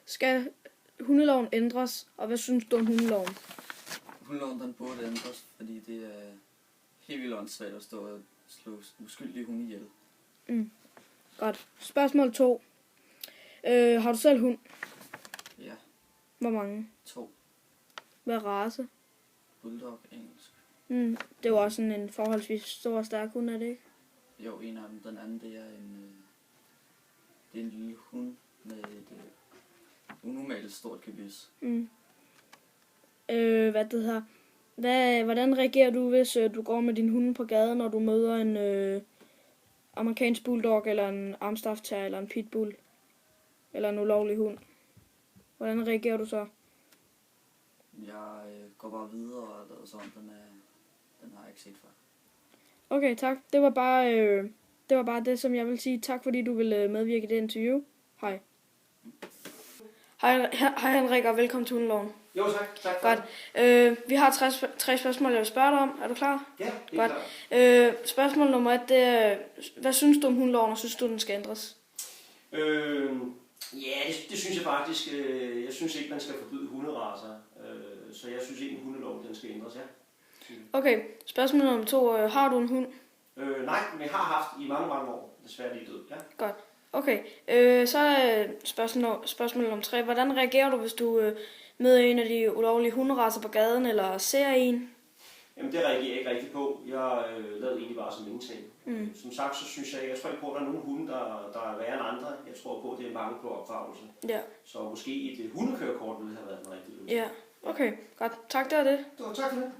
skal hundeloven ændres, og hvad synes du om hundeloven? Hundeloven den burde ændres, fordi det er helt vildt åndssvagt at stå og slå uskyldige hunde ihjel. Godt. Spørgsmål 2. Har du selv hund? Ja, Hvor mange? 2. Hvad race? Bulldog, engelsk. Det er jo også sådan en forholdsvis stor og stærk hund, er det ikke? Jo, en af dem. Den anden, det er en lille hund med et unormalt stort gebis. Hvordan reagerer du, hvis du går med din hund på gaden, når du møder en amerikansk bulldog, eller en amstaff terrier, eller en pitbull, eller en ulovlig hund? Hvordan reagerer du så? Jeg går bare videre, og sådan, den har jeg ikke set før. Okay, tak. Det var bare det, som jeg vil sige. Tak, fordi du ville medvirke i det interview. Hej. Hej Henrik, og velkommen til Hundeloven. Jo, tak. Godt. Vi har tre spørgsmål, jeg vil spørge dig om. Er du klar? Ja, det er Godt. Spørgsmål nummer 1, det er, hvad synes du om hundeloven, og synes du, den skal ændres? Ja, det synes jeg faktisk. Jeg synes ikke, man skal forbyde hunderacer. Så jeg synes ikke, en hundelov den skal ændres, ja. Okay, spørgsmål nummer 2. Har du en hund? Nej, men jeg har haft i mange år. Desværre lige død, ja. Godt. Okay, så er spørgsmål nummer 3. Hvordan reagerer du, hvis du møder en af de ulovlige hunderacer på gaden, eller ser en? Jamen, det reagerer jeg ikke rigtig på. Jeg lavede egentlig bare som ingenting. Som sagt, så synes jeg tror ikke på, at der er nogle hunde, der er værre end andre. Jeg tror på, at det er mange på opdragelse. Ja. Så måske et hundekørekort ville have været en rigtig løsning. Ja, okay. Godt. Tak, det var det. Tak for det.